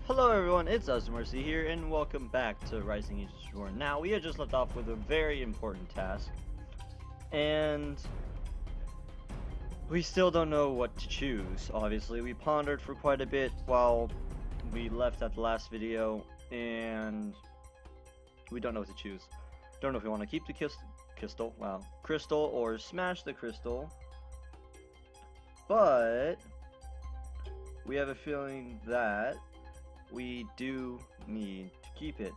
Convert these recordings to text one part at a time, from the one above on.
Hello everyone, it's us Mercy here, and welcome back to Rising Ages Reborn. Now, we had just left off with a very important task, and we still don't know what to choose, obviously. We pondered for quite a bit while we left at the last video, and we don't know what to choose. Don't know if we want to keep the crystal, or smash the crystal, but we have a feeling that we do need to keep it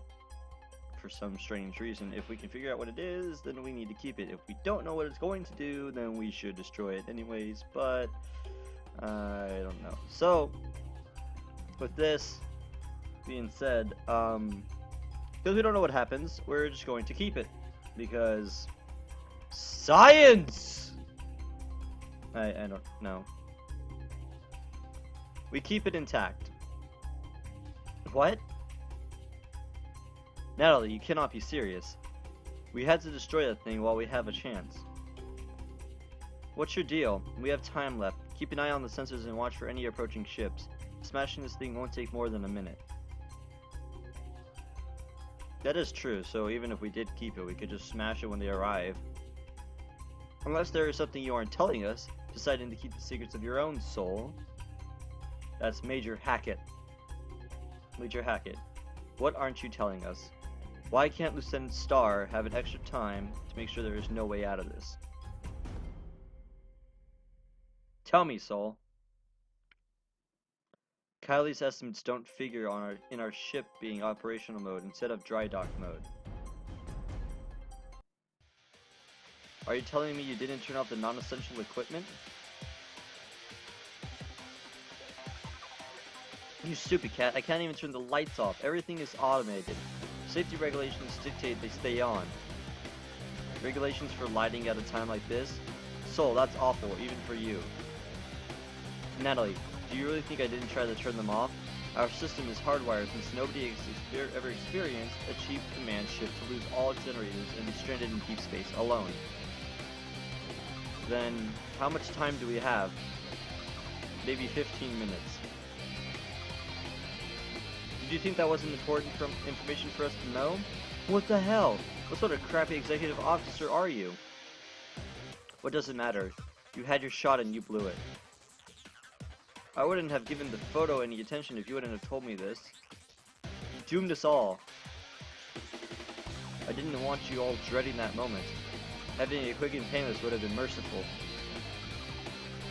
for some strange reason. If we can figure out what it is, then we need to keep it. If we don't know what it's going to do, then we should destroy it anyways, but I don't know. So, with this being said, because we don't know what happens, we're just going to keep it. Because science! I don't know. We keep it intact. What? Natalie, you cannot be serious. We had to destroy that thing while we have a chance. What's your deal? We have time left. Keep an eye on the sensors and watch for any approaching ships. Smashing this thing won't take more than a minute. That is true, so even if we did keep it, we could just smash it when they arrive. Unless there is something you aren't telling us, deciding to keep the secrets of your own soul. That's Major Hackett. Major Hackett, what aren't you telling us? Why can't Lieutenant Starr have an extra time to make sure there is no way out of this? Tell me, Soul. Kylie's estimates don't figure in our ship being operational mode instead of dry dock mode. Are you telling me you didn't turn off the non-essential equipment? You stupid cat, I can't even turn the lights off. Everything is automated. Safety regulations dictate they stay on. Regulations for lighting at a time like this? Soul, that's awful, even for you. Natalie, do you really think I didn't try to turn them off? Our system is hardwired since nobody has ever experienced a chief command ship to lose all its generators and be stranded in deep space alone. Then, how much time do we have? Maybe 15 minutes. Did you think that wasn't important information for us to know? What the hell? What sort of crappy executive officer are you? What does it matter? You had your shot and you blew it. I wouldn't have given the photo any attention if you wouldn't have told me this. You doomed us all. I didn't want you all dreading that moment. Having it quick and painless would have been merciful.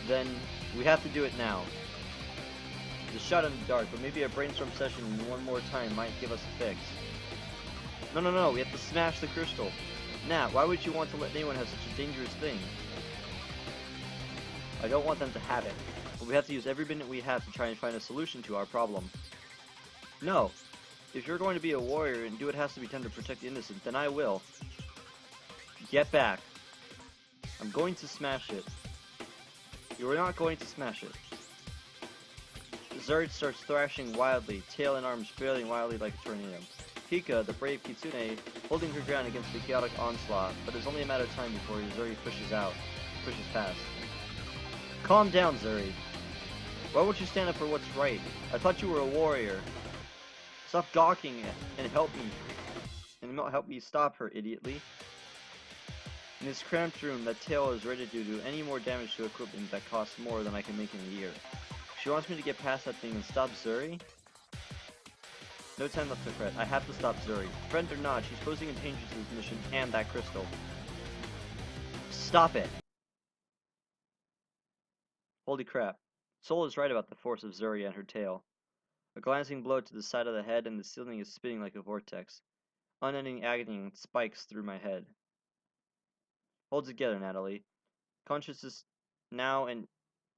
Then, we have to do it now. It's a shot in the dark, but maybe a brainstorm session one more time might give us a fix. No, we have to smash the crystal. Nat, why would you want to let anyone have such a dangerous thing? I don't want them to have it, but we have to use every minute we have to try and find a solution to our problem. No, if you're going to be a warrior and do what has to be done to protect the innocent, then I will. Get back. I'm going to smash it. You are not going to smash it. Zuri starts thrashing wildly, tail and arms flailing wildly like a tornado. KIKA, the brave kitsune, holding her ground against the chaotic onslaught, but it's only a matter of time before Zuri pushes past. Calm down, Zuri. Why won't you stand up for what's right? I thought you were a warrior. Stop gawking and help me. And help me stop her, idiotly. In this cramped room, that tail is ready to do any more damage to equipment that costs more than I can make in a year. She wants me to get past that thing and stop Zuri? No time left to fret. I have to stop Zuri. Friend or not, she's posing a danger to this mission and that crystal. Stop it! Holy crap. Soul is right about the force of Zuri and her tail. A glancing blow to the side of the head and the ceiling is spinning like a vortex. Unending agony spikes through my head. Hold together, Natalie. Consciousness now and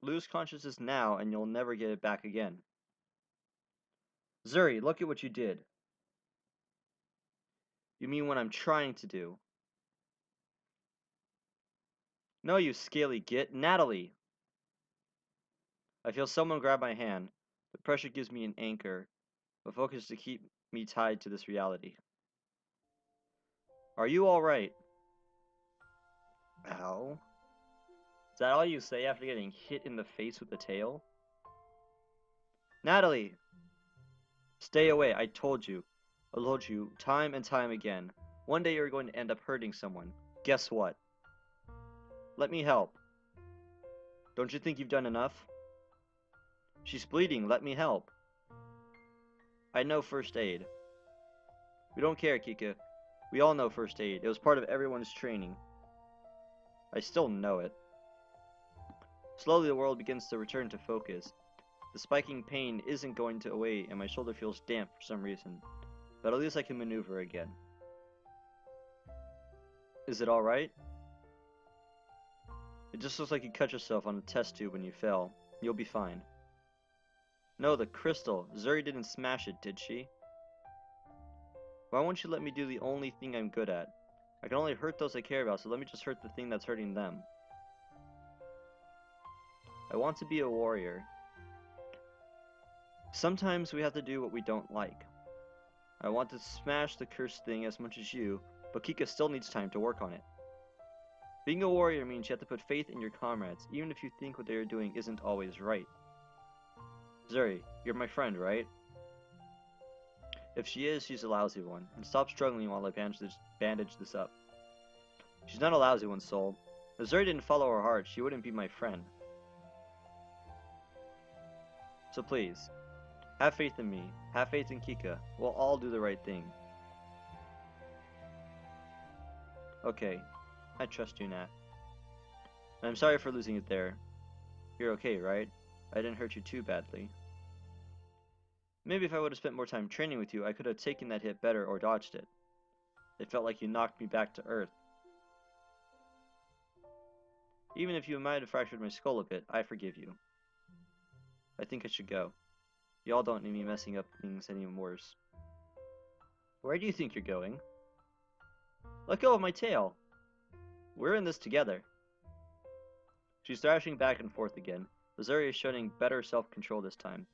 lose consciousness now and you'll never get it back again. Zuri, look at what you did. You mean what I'm trying to do? No, you scaly git. Natalie! I feel someone grab my hand. The pressure gives me an anchor, a focus to keep me tied to this reality. Are you alright? Ow. Is that all you say after getting hit in the face with the tail? Natalie! Stay away, I told you. I told you time and time again. One day you're going to end up hurting someone. Guess what? Let me help. Don't you think you've done enough? She's bleeding, let me help. I know first aid. We don't care, Kika. We all know first aid. It was part of everyone's training. I still know it. Slowly the world begins to return to focus. The spiking pain isn't going away and my shoulder feels damp for some reason. But at least I can maneuver again. Is it alright? It just looks like you cut yourself on a test tube when you fell. You'll be fine. No, the crystal. Zuri didn't smash it, did she? Why won't you let me do the only thing I'm good at? I can only hurt those I care about, so let me just hurt the thing that's hurting them. I want to be a warrior. Sometimes we have to do what we don't like. I want to smash the cursed thing as much as you, but Kika still needs time to work on it. Being a warrior means you have to put faith in your comrades, even if you think what they are doing isn't always right. Zuri, you're my friend, right? If she is, she's a lousy one, and stop struggling while I bandage this up. She's not a lousy one, Soul. If Zuri didn't follow her heart, she wouldn't be my friend. So please, have faith in me, have faith in Kika, we'll all do the right thing. Okay, I trust you, Nat. And I'm sorry for losing it there. You're okay, right? I didn't hurt you too badly. Maybe if I would have spent more time training with you, I could have taken that hit better or dodged it. It felt like you knocked me back to Earth. Even if you might have fractured my skull a bit, I forgive you. I think I should go. Y'all don't need me messing up things any worse. Where do you think you're going? Let go of my tail! We're in this together. She's thrashing back and forth again. Zuri is showing better self-control this time.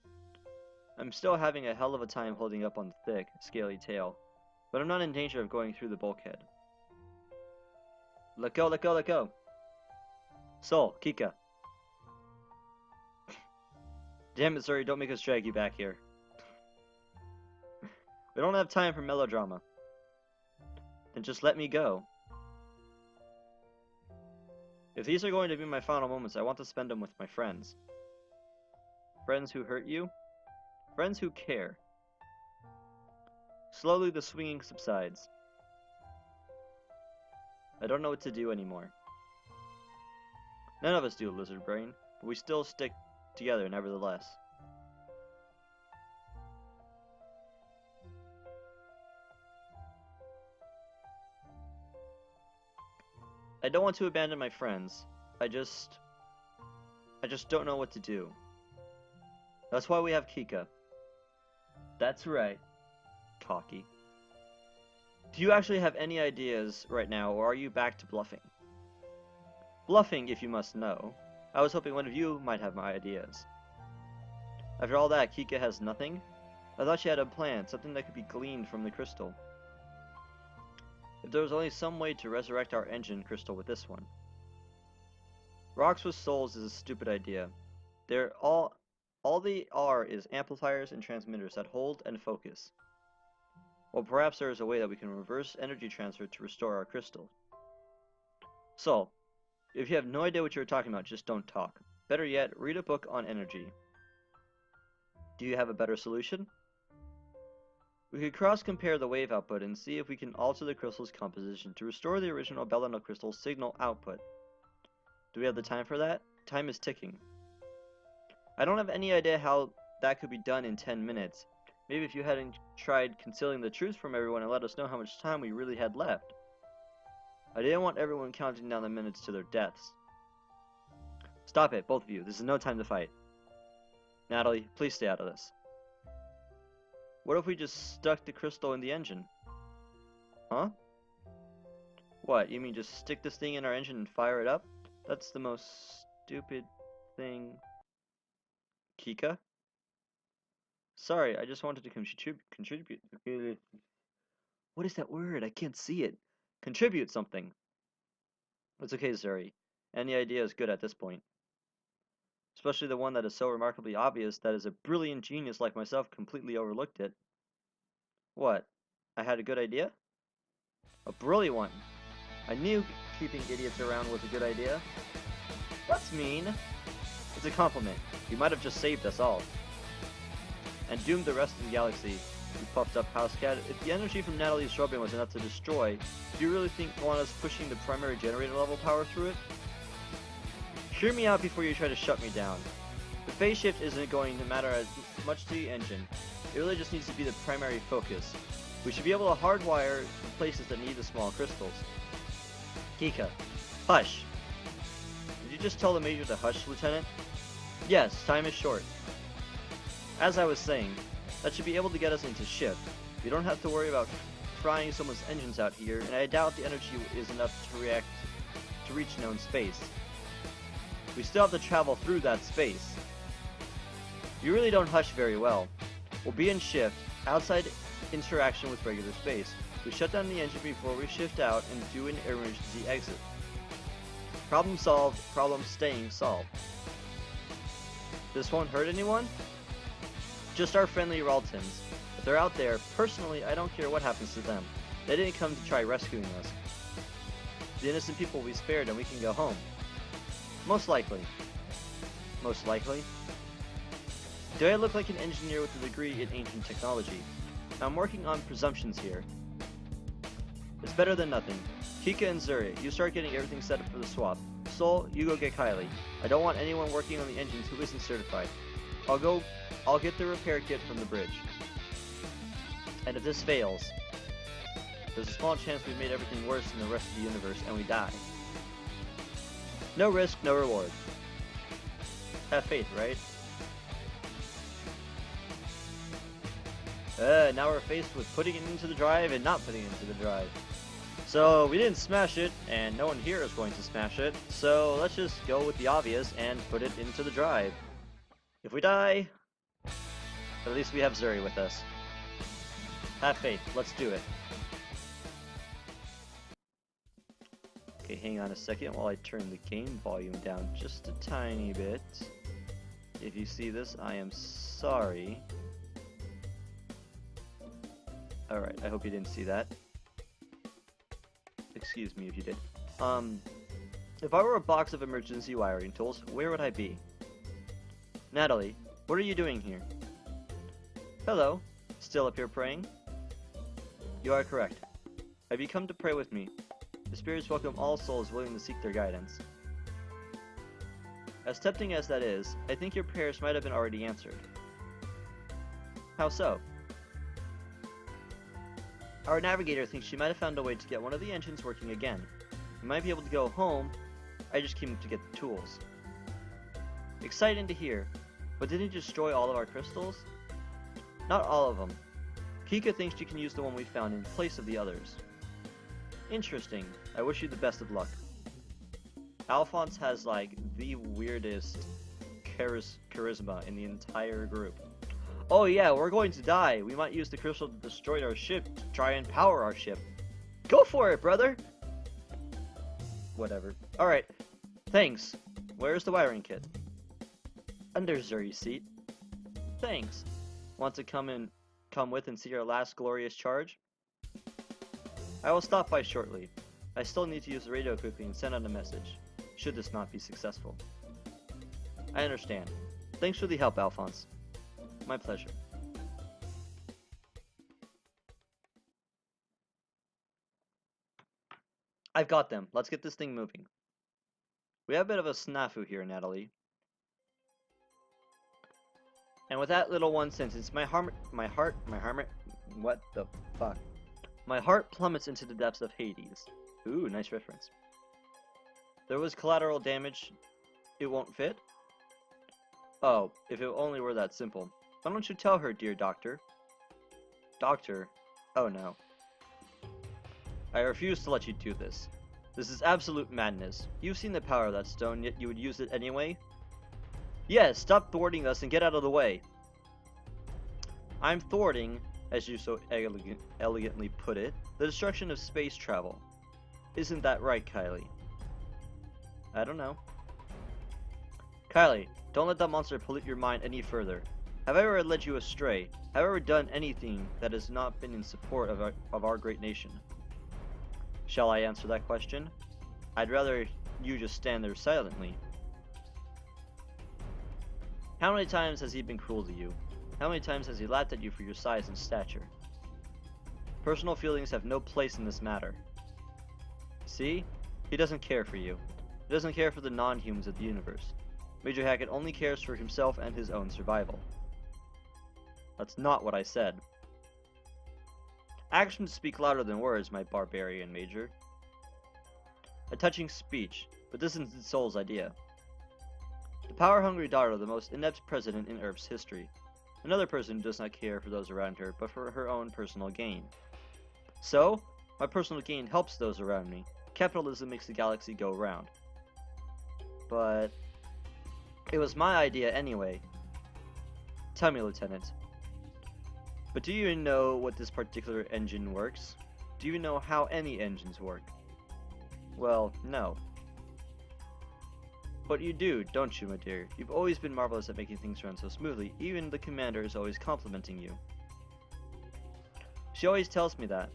I'm still having a hell of a time holding up on the thick, scaly tail, but I'm not in danger of going through the bulkhead. Let go, let go, let go! Soul, Kika. Damn it, Zuri, don't make us drag you back here. We don't have time for melodrama. Then just let me go. If these are going to be my final moments, I want to spend them with my friends. Friends who hurt you? Friends who care. Slowly the swinging subsides. I don't know what to do anymore. None of us do, Lizard Brain, but we still stick together nevertheless. I don't want to abandon my friends. I just don't know what to do. That's why we have Kika. That's right. Cocky. Do you actually have any ideas right now, or are you back to bluffing? Bluffing, if you must know. I was hoping one of you might have my ideas. After all that, Kika has nothing? I thought she had a plan, something that could be gleaned from the crystal. If there was only some way to resurrect our engine crystal with this one. Rocks with souls is a stupid idea. They're all they are is amplifiers and transmitters that hold and focus. Well, perhaps there is a way that we can reverse energy transfer to restore our crystal. So, if you have no idea what you're talking about, just don't talk. Better yet, read a book on energy. Do you have a better solution? We could cross-compare the wave output and see if we can alter the crystal's composition to restore the original Belano crystal's signal output. Do we have the time for that? Time is ticking. I don't have any idea how that could be done in 10 minutes. Maybe if you hadn't tried concealing the truth from everyone and let us know how much time we really had left. I didn't want everyone counting down the minutes to their deaths. Stop it, both of you. This is no time to fight. Natalie, please stay out of this. What if we just stuck the crystal in the engine? Huh? What, you mean just stick this thing in our engine and fire it up? That's the most stupid thing. Kika? Sorry, I just wanted to contribute. What is that word? I can't see it. Contribute something. It's okay, Zuri. Any idea is good at this point. Especially the one that is so remarkably obvious that is a brilliant genius like myself completely overlooked it. What? I had a good idea? A brilliant one. I knew keeping idiots around was a good idea. That's mean. It's a compliment. You might have just saved us all. And doomed the rest of the galaxy, you puffed up house cat. If the energy from Natalie's rubbing was enough to destroy, do you really want us pushing the primary generator level power through it? Hear me out before you try to shut me down. The phase shift isn't going to matter as much to the engine. It really just needs to be the primary focus. We should be able to hardwire the places that need the small crystals. KIKA. Hush! Did you just tell the Major to hush, Lieutenant? Yes, time is short. As I was saying, that should be able to get us into shift. We don't have to worry about frying someone's engines out here, and I doubt the energy is enough to reach known space. We still have to travel through that space. You really don't hush very well. We'll be in shift, outside interaction with regular space. We shut down the engine before we shift out and do an emergency exit. Problem solved, problem staying solved. This won't hurt anyone? Just our friendly Raltons. If they're out there, personally, I don't care what happens to them. They didn't come to try rescuing us. The innocent people we spared and we can go home. Most likely. Most likely? Do I look like an engineer with a degree in ancient technology? I'm working on presumptions here. It's better than nothing. KIKA and ZURI, you start getting everything set up for the swap. Sol, you go get Kylie. I don't want anyone working on the engines who isn't certified. I'll get the repair kit from the bridge. And if this fails, there's a small chance we've made everything worse than the rest of the universe and we die. No risk, no reward. Have faith, right? Now we're faced with putting it into the drive and not putting it into the drive. So we didn't smash it, and no one here is going to smash it, so let's just go with the obvious and put it into the drive. If we die, at least we have ZURI with us. Have faith, let's do it. Okay, hang on a second while I turn the game volume down just a tiny bit. If you see this, I am sorry. Alright, I hope you didn't see that. Excuse me if you did. If I were a box of emergency wiring tools, where would I be? Natalie, what are you doing here? Hello. Still up here praying? You are correct. Have you come to pray with me? The spirits welcome all souls willing to seek their guidance. As tempting as that is, I think your prayers might have been already answered. How so? Our navigator thinks she might have found a way to get one of the engines working again. We might be able to go home. I just came to get the tools. Exciting to hear, but didn't you destroy all of our crystals? Not all of them. KIKA thinks she can use the one we found in place of the others. Interesting. I wish you the best of luck. Alphonse has like the weirdest charisma in the entire group. Oh yeah, we're going to die. We might use the crystal to destroy our ship to try and power our ship. Go for it, brother! Whatever. Alright. Thanks. Where's the wiring kit? Under ZURI's seat. Thanks. Want to come with and see our last glorious charge? I will stop by shortly. I still need to use the radio quickly and send out a message, should this not be successful. I understand. Thanks for the help, Alphonse. My pleasure. I've got them. Let's get this thing moving. We have a bit of a snafu here, Natalie. And with that little one sentence, my heart, what the fuck? My heart plummets into the depths of Hades. Ooh, nice reference. There was collateral damage. It won't fit? Oh, if it only were that simple. Why don't you tell her, dear doctor? Doctor? Oh no. I refuse to let you do this. This is absolute madness. You've seen the power of that stone, yet you would use it anyway? Yes, stop thwarting us and get out of the way. I'm thwarting, as you so elegantly put it, the destruction of space travel. Isn't that right, Kylie? I don't know. Kylie, don't let that monster pollute your mind any further. Have I ever led you astray? Have I ever done anything that has not been in support of our great nation? Shall I answer that question? I'd rather you just stand there silently. How many times has he been cruel to you? How many times has he laughed at you for your size and stature? Personal feelings have no place in this matter. See? He doesn't care for you. He doesn't care for the non-humans of the universe. Major Hackett only cares for himself and his own survival. That's not what I said. Actions speak louder than words, my barbarian Major. A touching speech, but this isn't Soul's idea. The power-hungry daughter of the most inept president in Earth's history. Another person who does not care for those around her, but for her own personal gain. So, my personal gain helps those around me. Capitalism makes the galaxy go round. But it was my idea anyway. Tell me, Lieutenant. But do you know what this particular engine works? Do you know how any engines work? Well, no. But you do, don't you, my dear? You've always been marvelous at making things run so smoothly. Even the commander is always complimenting you. She always tells me that.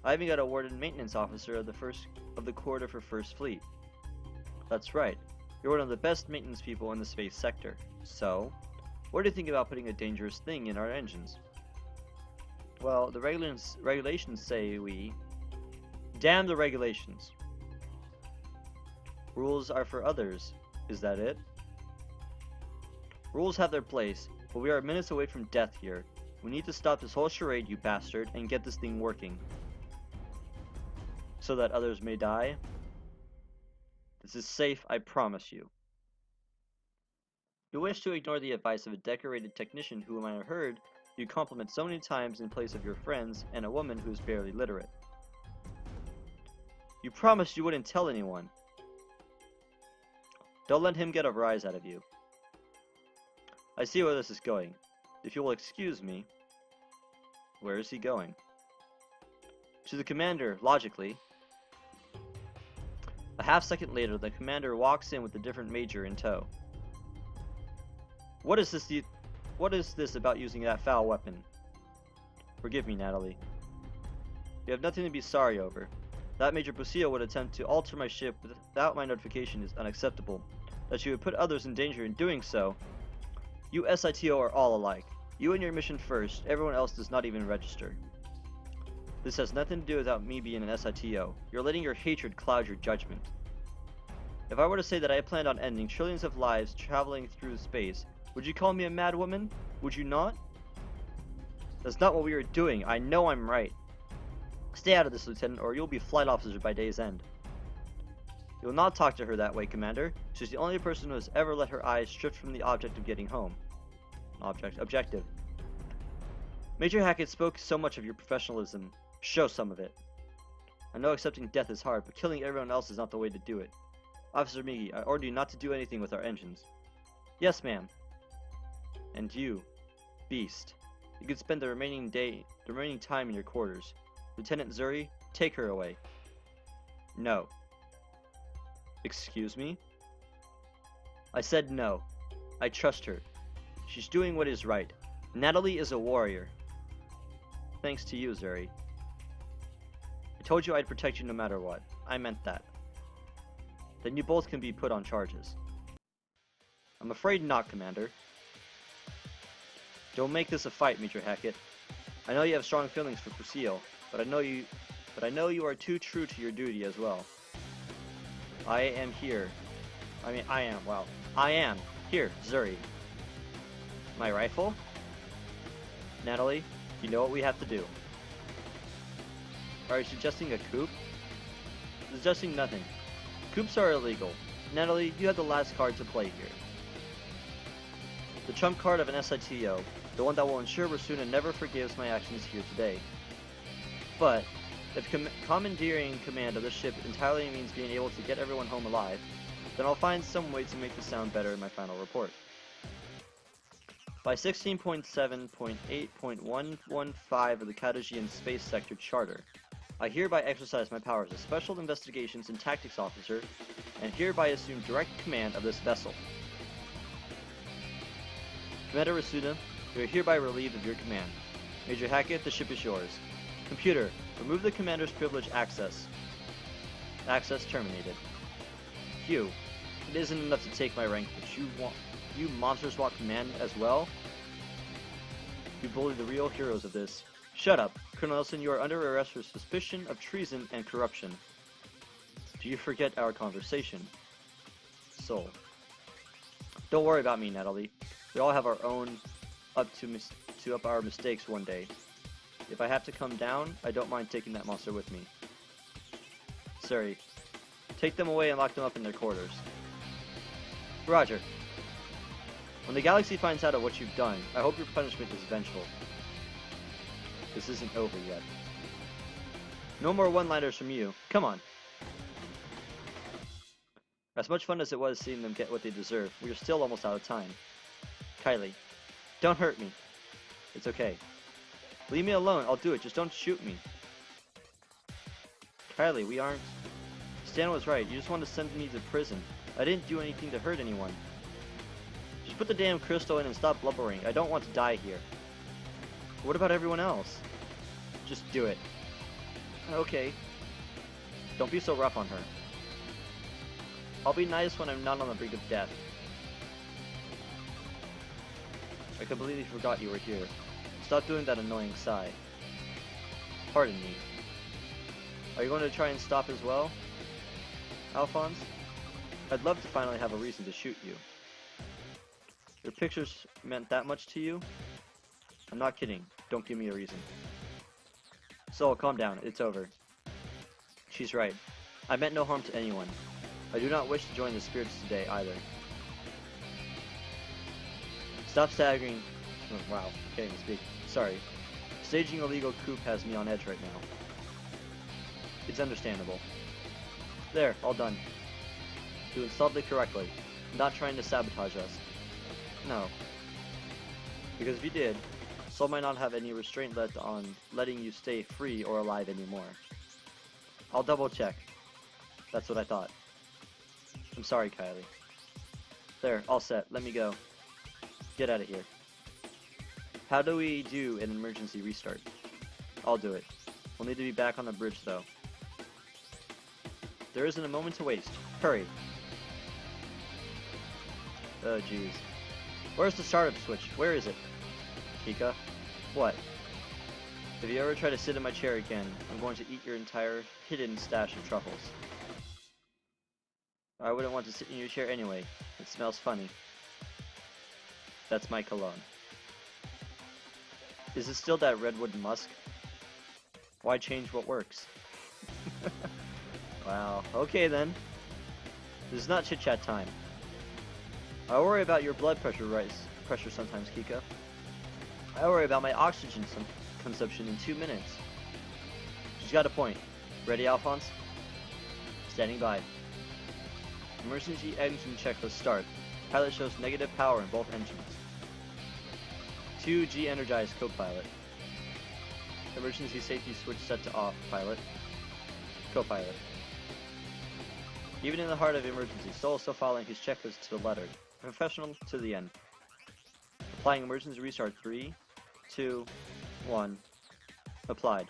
I even got awarded maintenance officer of the Court of her First Fleet. That's right. You're one of the best maintenance people in the space sector. So, what do you think about putting a dangerous thing in our engines? Well, the regulations say we... Damn the regulations. Rules are for others. Is that it? Rules have their place, but we are minutes away from death here. We need to stop this whole charade, you bastard, and get this thing working. So that others may die? This is safe, I promise you. You wish to ignore the advice of a decorated technician whom I heard you compliment so many times in place of your friends and a woman who is barely literate. You promised you wouldn't tell anyone. Don't let him get a rise out of you. I see where this is going. If you will excuse me, where is he going? To the commander, logically. A half-second later, the commander walks in with a different major in tow. What is this about using that foul weapon? Forgive me, Natalie. You have nothing to be sorry over. That Major Busio would attempt to alter my ship without my notification is unacceptable. That you would put others in danger in doing so. You SITO are all alike. You and your mission first, everyone else does not even register. This has nothing to do without me being an SITO. You're letting your hatred cloud your judgment. If I were to say that I planned on ending trillions of lives traveling through space, would you call me a mad woman? Would you not? That's not what we are doing. I know I'm right. Stay out of this, Lieutenant, or you'll be flight officer by day's end. You will not talk to her that way, Commander. She's the only person who has ever let her eyes drift from the object of getting home. Objective. Major Hackett spoke so much of your professionalism. Show some of it. I know accepting death is hard, but killing everyone else is not the way to do it. Officer Migi, I order you not to do anything with our engines. Yes, ma'am. And you, Beast. You can spend the remaining time in your quarters. Lieutenant ZURI, take her away. No. Excuse me? I said no. I trust her. She's doing what is right. Natalie is a warrior. Thanks to you, ZURI. I told you I'd protect you no matter what. I meant that. Then you both can be put on charges. I'm afraid not, Commander. Don't make this a fight, Major Hackett. I know you have strong feelings for Pusio, but I know you are too true to your duty as well. I am here. I am. Here, ZURI. My rifle? Natalie, you know what we have to do. Are you suggesting a coup? Suggesting nothing. Coups are illegal. Natalie, you have the last card to play here. The trump card of an SITO, the one that will ensure Rasuna never forgives my actions here today. But, if commandeering command of the ship entirely means being able to get everyone home alive, then I'll find some way to make this sound better in my final report. By 16.7.8.115 of the Cardassian Space Sector Charter, I hereby exercise my powers as Special Investigations and Tactics Officer, and hereby assume direct command of this vessel. Commander Rasuna, You are hereby relieved of your command. Major Hackett, the ship is yours. Computer, remove the commander's privilege access. Access terminated. Q, it isn't enough to take my rank, but you monsters want command as well? You bully the real heroes of this. Shut up. Colonel Nelson, you are under arrest for suspicion of treason and corruption. Do you forget our conversation? Soul. Don't worry about me, Natalie. We all have our own up our mistakes one day. If I have to come down, I don't mind taking that monster with me. Zuri, take them away and lock them up in their quarters. Roger. When the galaxy finds out of what you've done, I hope your punishment is vengeful. This isn't over yet. No more one-liners from you. Come on. As much fun as it was seeing them get what they deserve, we are still almost out of time. Kylie, don't hurt me. It's okay. Leave me alone, I'll do it, just don't shoot me. Kylie, we aren't... Stan was right, you just want to send me to prison. I didn't do anything to hurt anyone. Just put the damn crystal in and stop blubbering. I don't want to die here. What about everyone else? Just do it. Okay. Don't be so rough on her. I'll be nice when I'm not on the brink of death. I completely forgot you were here. Stop doing that annoying sigh. Pardon me. Are you going to try and stop as well, Alphonse? I'd love to finally have a reason to shoot you. Your pictures meant that much to you? I'm not kidding. Don't give me a reason. Soul, calm down. It's over. She's right. I meant no harm to anyone. I do not wish to join the spirits today, either. Stop staggering. Oh, wow, can't even speak. Sorry. Staging a legal coup has me on edge right now. It's understandable. There, all done. You installed it correctly. Not trying to sabotage us. No. Because if you did, Soul might not have any restraint left on letting you stay free or alive anymore. I'll double check. That's what I thought. I'm sorry, Kylie. There, all set. Let me go. Get out of here. How do we do an emergency restart? I'll do it. We'll need to be back on the bridge, though. There isn't a moment to waste. Hurry. Oh, jeez. Where's the startup switch? Where is it? KIKA? What? If you ever try to sit in my chair again, I'm going to eat your entire hidden stash of truffles. I wouldn't want to sit in your chair anyway. It smells funny. That's my cologne. Is it still that redwood musk? Why change what works? Wow, okay then. This is not chit-chat time. I worry about your blood pressure sometimes, KIKA. I worry about my oxygen consumption in 2 minutes. She's got a point. Ready, Alphonse? Standing by. Emergency engine checklist start. Pilot shows negative power in both engines. 2G energized co-pilot. Emergency safety switch set to off, pilot. Co-pilot. Even in the heart of emergency, Soul is still following his checklist to the letter. Professional to the end. Applying emergency restart 3, 2, 1. Applied.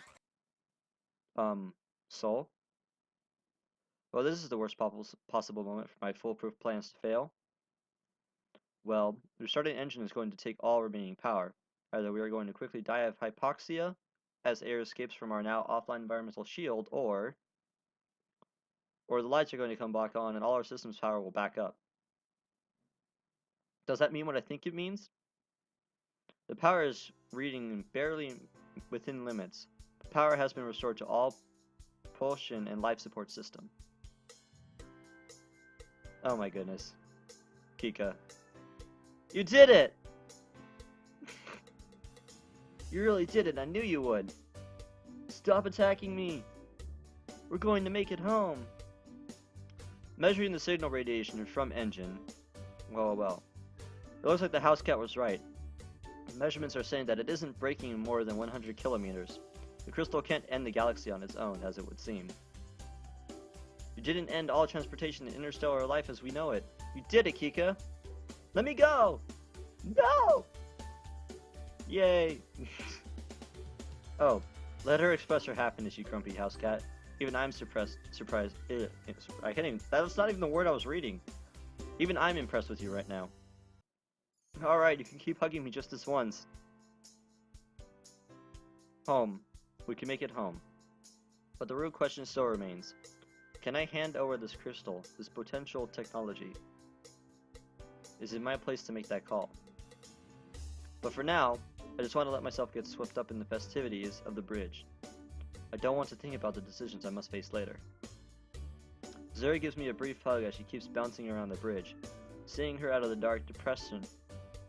Soul? Well, this is the worst possible moment for my foolproof plans to fail. Well, restarting the engine is going to take all remaining power. Either we are going to quickly die of hypoxia as air escapes from our now offline environmental shield, or the lights are going to come back on and all our system's power will back up. Does that mean what I think it means? The power is reading barely within limits. The power has been restored to all propulsion and life support system. Oh my goodness. KIKA. You did it! You really did it, I knew you would. Stop attacking me! We're going to make it home! Measuring the signal radiation from engine. Well. It looks like the house cat was right. The measurements are saying that it isn't breaking more than 100 kilometers. The crystal can't end the galaxy on its own, as it would seem. You didn't end all transportation in interstellar life as we know it. You did it, KIKA! Let me go! No! Yay! Oh, let her express her happiness, you grumpy house cat. Even I'm surprised. I can't even. That's not even the word I was reading. Even I'm impressed with you right now. Alright, you can keep hugging me just this once. Home. We can make it home. But the real question still remains. Can I hand over this crystal, this potential technology? Is it my place to make that call? But for now, I just want to let myself get swept up in the festivities of the bridge. I don't want to think about the decisions I must face later. ZURI gives me a brief hug as she keeps bouncing around the bridge. Seeing her out of the dark depression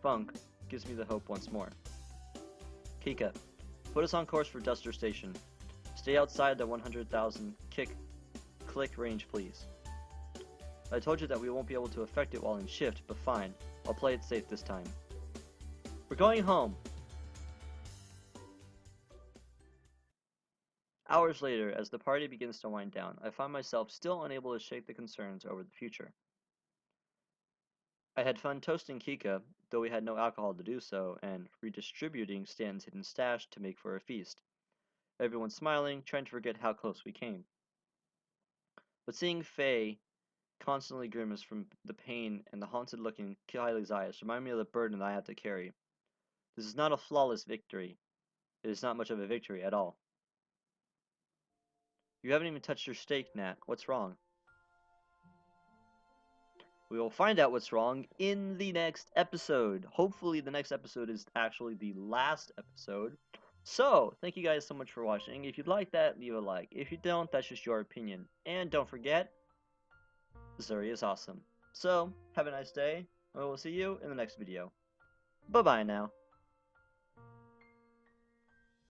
funk gives me the hope once more. KIKA, put us on course for Duster Station. Stay outside the 100,000 click range, please. I told you that we won't be able to affect it while in shift, but fine. I'll play it safe this time. We're going home! Hours later, as the party begins to wind down, I find myself still unable to shake the concerns over the future. I had fun toasting KIKA, though we had no alcohol to do so, and redistributing Stan's hidden stash to make for a feast. Everyone smiling, trying to forget how close we came. But seeing Faye constantly grimace from the pain and the haunted-looking Kylie's eyes remind me of the burden I have to carry. This is not a flawless victory. It is not much of a victory at all. You haven't even touched your steak, Nat. What's wrong? We will find out what's wrong in the next episode. Hopefully the next episode is actually the last episode. So, thank you guys so much for watching. If you'd like that, leave a like. If you don't, that's just your opinion. And don't forget, ZURI is awesome. So, have a nice day, and we'll see you in the next video. Bye-bye now.